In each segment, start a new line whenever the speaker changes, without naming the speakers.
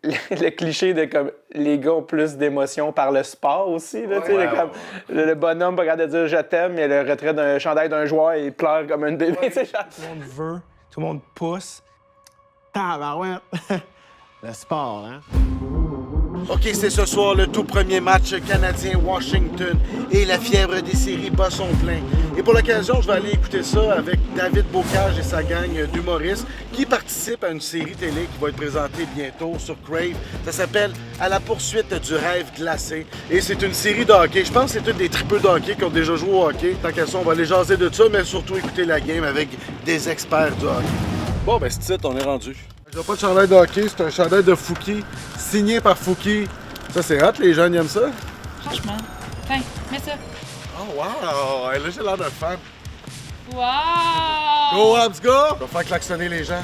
le cliché de comme les gars ont plus d'émotions par le sport aussi. Là, comme, le bonhomme pas capable de dire je t'aime, mais le retrait d'un chandail d'un joueur, il pleure comme un bébé. Genre.
Tout le monde veut, tout le monde pousse. Tabarouette! Le sport, hein?
OK, c'est ce soir le tout premier match canadien-Washington et la fièvre des séries bat son plein. Et pour l'occasion, je vais aller écouter ça avec David Bocage et sa gang d'humoristes qui participent à une série télé qui va être présentée bientôt sur Crave. Ça s'appelle « À la poursuite du rêve glacé ». Et c'est une série de hockey. Je pense que c'est tous des tripeux de hockey qui ont déjà joué au hockey. Tant qu'à ça, on va aller jaser de ça, mais surtout écouter la game avec des experts du hockey. Bon, ben c'est ça, on est rendu. J'ai pas de chandail de hockey, c'est un chandail de Fouki, signé par Fouki. Ça, c'est hot, les jeunes aiment ça?
Franchement. Tiens, mets ça.
Oh, wow! Là, j'ai l'air d'un fan.
Wow!
Go, Habs, go! On va faire klaxonner les gens.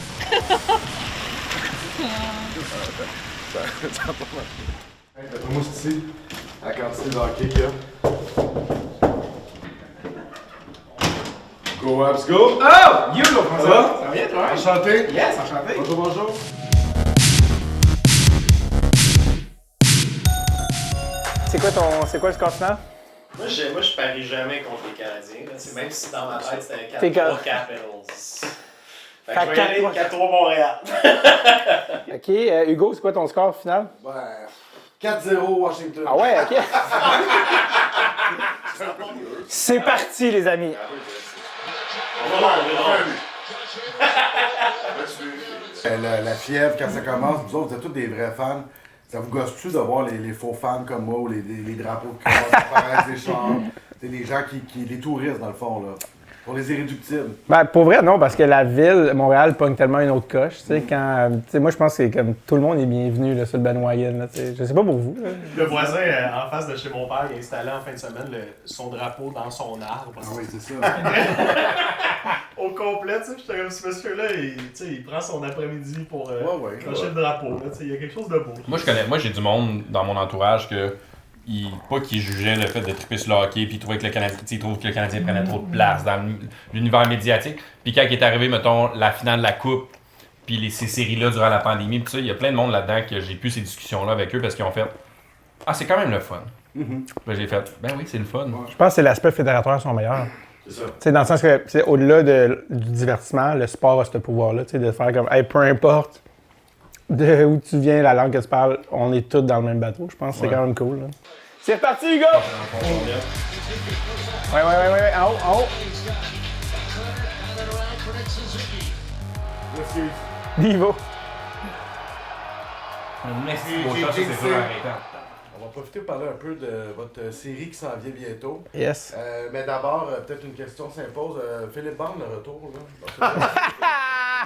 ça a pas marché. Hey, d'après moi, c'est ici, la quantité de hockey qu'il y a. Go, Habs, go!
Oh! You, go, François!
Ça va?
Ça va bien, toi?
Enchanté!
Yes, enchanté!
Bonjour, bonjour!
C'est quoi le score final?
Moi, je parie jamais contre les Canadiens. Là. Même si dans ma tête, c'était
T'es
4-3
comme-
Capitals. Fait que
Fait
je vais y aller
4-3.
4-3 Montréal.
OK. Hugo, c'est quoi ton score final?
Ben, 4-0 Washington.
Ah ouais, OK. C'est parti, les amis.
On va
La fièvre, quand ça commence, vous autres, vous êtes tous des vrais fans. Ça vous gosse-tu de voir les faux fans comme moi ou les drapeaux qui commencent à apparaître, les chars? C'est les gens les touristes, dans le fond, là. Pour les irréductibles.
Ben, pour vrai, non, parce que la ville, Montréal, pogne tellement une autre coche. Tu sais, quand. Tu sais, moi, je pense que comme tout le monde est bienvenu là, sur le bandwagon. Là, tu sais. Je sais pas pour vous. Là.
Le voisin en face de chez mon père, il a installé en fin de semaine son drapeau dans son arbre.
Ah oui, c'est ça.
Au complet, tu sais, j'étais comme ce monsieur-là, il prend son après-midi pour
ouais.
clencher le drapeau. Là, tu sais, il y a quelque chose de beau.
Moi, j'ai du monde dans mon entourage que. Pas qu'ils jugeaient le fait de triper sur le hockey, puis ils trouvaient que le Canadien, ils trouvent que le Canadien prenait trop de place dans l'univers médiatique. Puis quand il est arrivé, mettons, la finale de la Coupe, puis ces séries-là durant la pandémie, puis ça, il y a plein de monde là-dedans que j'ai pu ces discussions-là avec eux parce qu'ils ont fait « Ah, c'est quand même le fun. Là, j'ai fait « Ben oui, c'est le fun.
Je pense que c'est l'aspect fédérateur son meilleur.
C'est ça.
Tu sais, dans le sens que, au-delà du divertissement, le sport a ce pouvoir-là, tu sais, de faire comme, hey, peu importe de où tu viens, la langue que tu parles, on est tous dans le même bateau. Je pense que c'est quand même cool. Là. C'est reparti, Hugo! Ouais, en haut, en haut. Niveau.
Merci,
J'ai
beau shot, ça, c'est
jinxé.
dur à arrêter.
On va profiter pour parler un peu de votre série qui s'en vient bientôt.
Yes.
Mais d'abord, peut-être une question s'impose. Philippe Bande, le retour, là.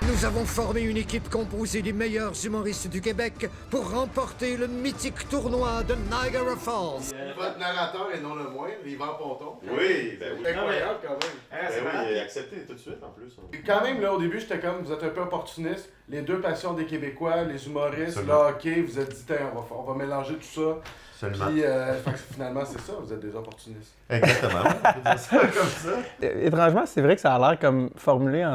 Nous avons formé une équipe composée des meilleurs humoristes du Québec pour remporter le mythique tournoi de Niagara Falls.
Votre narrateur est non le moins, Yvan Ponton.
Oui, ben oui.
Incroyable quand même.
Ben oui, accepté tout de suite en plus.
Et quand même, là, au début, j'étais comme, vous êtes un peu opportuniste. Les deux passions des Québécois, les humoristes, le
Absolument.
hockey, vous êtes dit, tiens, on va mélanger tout ça.
Seulement.
Puis, fait que finalement, c'est ça, vous êtes des opportunistes.
Exactement. On peut dire ça comme ça.
Étrangement, c'est vrai que ça a l'air comme formulé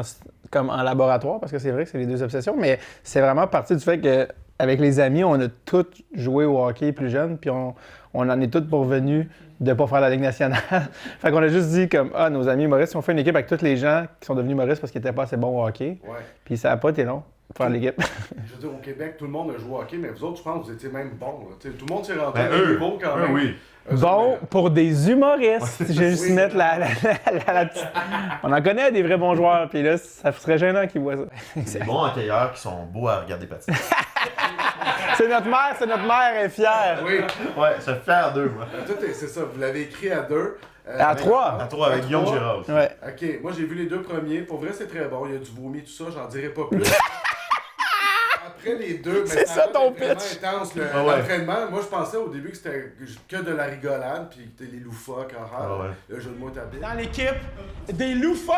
comme en laboratoire, parce que c'est vrai que c'est les deux obsessions, mais c'est vraiment parti du fait que avec les amis, on a tous joué au hockey plus jeune, puis on en est tous pourvenus de pas faire la Ligue nationale. Fait qu'on a juste dit comme, nos amis humoristes, on fait une équipe avec tous les gens qui sont devenus humoristes parce qu'ils n'étaient pas assez bons au hockey.
Ouais.
Puis ça n'a pas été long pour faire l'équipe.
Je veux dire, au Québec, tout le monde a joué au hockey, mais vous autres, je pense que vous étiez même bons. Là. Tout le monde s'est rentré
Ben,
à un
eux,
niveau quand même.
oui.
Eux
Bon
autres,
pour des humoristes. J'ai juste
Oui.
mettre la petite... On en connaît des vrais bons joueurs, puis là, ça serait gênant qu'ils voient ça.
Des bons hockeyeurs qui sont beaux à regarder patiner.
C'est notre mère, elle est fière.
Oui,
Ouais, je suis fier d'eux, moi.
c'est ça, vous l'avez écrit à deux.
À trois.
À trois, avec Guillaume Gérard aussi.
Ouais.
Ok, moi j'ai vu les deux premiers. Pour vrai, c'est très bon. Il y a du vomi, tout ça, j'en dirai pas plus. Après les deux, mais
C'est ça,
a
ton
été vraiment
pitch.
intense
Ah ouais.
l'entraînement. Moi je pensais au début que c'était que de la rigolade, puis que les loufoques en rare.
Ah ouais.
Le jeu de mots est habile.
Dans l'équipe, des loufoques!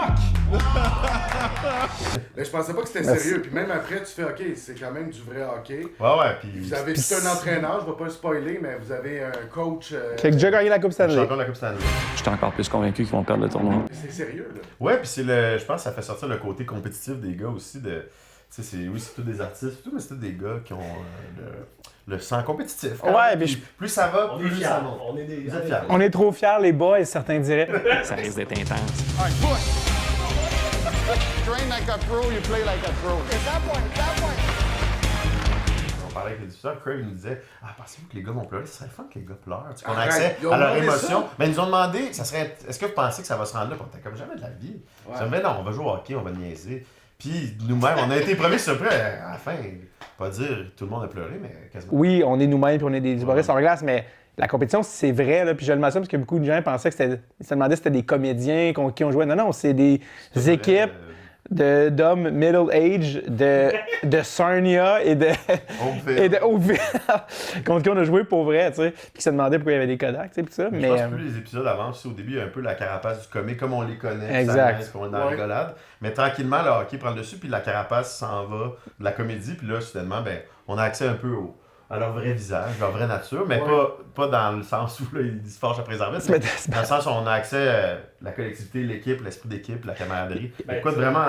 Mais je pensais pas que c'était
Merci.
sérieux. Puis même après, tu fais ok, c'est quand même du vrai hockey.
Ouais, puis.
Vous avez tout un entraîneur, je vais pas le spoiler, mais vous avez un coach.
Qui a déjà gagné la Coupe Stanley.
Champion de la Coupe Stanley.
Je suis encore plus convaincu qu'ils vont perdre le tournoi.
C'est sérieux là.
Ouais, puis c'est le. Je pense que ça fait sortir le côté compétitif des gars aussi de. Tu sais, oui, c'est tous des artistes, tout, mais c'est tous des gars qui ont le sang compétitif.
Ouais, mais
plus ça va,
On est
plus
fiers.
ça monte.
On est des.
Vous êtes fiers.
on est trop fiers, les boys, certains diraient.
Ça risque d'être intense.
All right, push. Train like a pro, you play like a pro. It's that point, it's that point.
On parlait avec les diffuseurs, Craig nous disait pensez-vous que les gars vont pleurer? Ce serait le fun que les gars pleurent. Tu sais, qu'on a
Arrête,
accès
ils ont
à leur
demandé
émotion.
ça.
Mais ils nous ont demandé est-ce que vous pensez que ça va se rendre là? Puis on était comme jamais de la vie. Ouais. Non, on va jouer au hockey, on va niaiser. Puis nous-mêmes, on a été premiers surpris à la fin. Pas dire tout le monde a pleuré, mais quasiment.
Oui, on est nous-mêmes puis on est des humoristes en glace, mais la compétition, c'est vrai, là, puis je le mentionne parce que beaucoup de gens pensaient que ils se demandaient si c'était des comédiens qui ont joué. Non, c'est des équipes d'hommes middle-age, de Sarnia et de Oakville contre qui on a joué pour vrai, tu sais, puis qui se demandaient pourquoi il y avait des Kodak, tu sais, puis ça.
Mais je pense que plus les épisodes avancent, au début, il y a un peu la carapace du comique, comme on les connaît,
exact.
Puis on est dans la rigolade. Mais tranquillement, le hockey prend le dessus, puis la carapace s'en va de la comédie, puis là, soudainement, ben, on a accès un peu à leur vrai visage, leur vraie nature, mais pas dans le sens où là, ils se fâchent après les arbitres, mais dans le sens où on a accès à la collectivité, l'équipe, l'esprit d'équipe, la camaraderie. Écoute, vraiment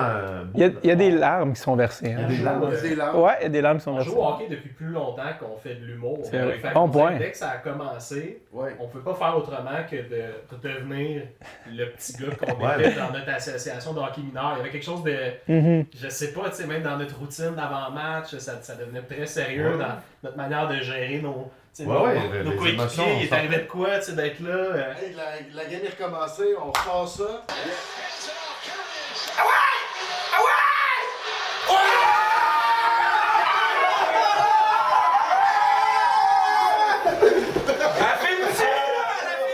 beau.
Il y a des larmes qui sont versées. Hein.
Il y a des larmes.
Ouais, il y a des larmes qui sont
On
versées.
joue au hockey depuis plus longtemps qu'on fait de l'humour.
C'est vrai.
Fait
Bon
qu'on dirait
point.
que dès que ça a commencé, on peut pas faire autrement que de devenir le petit gars qu'on était dans notre association de hockey mineur. Il y avait quelque chose de... Je sais pas, tu sais, même dans notre routine d'avant-match, ça devenait très sérieux dans notre manière de gérer nos coéquipiers. Il est arrivé de quoi, tu sais, d'être là.
Hey, la game est recommencée, on ressort ça.
Ah ouais!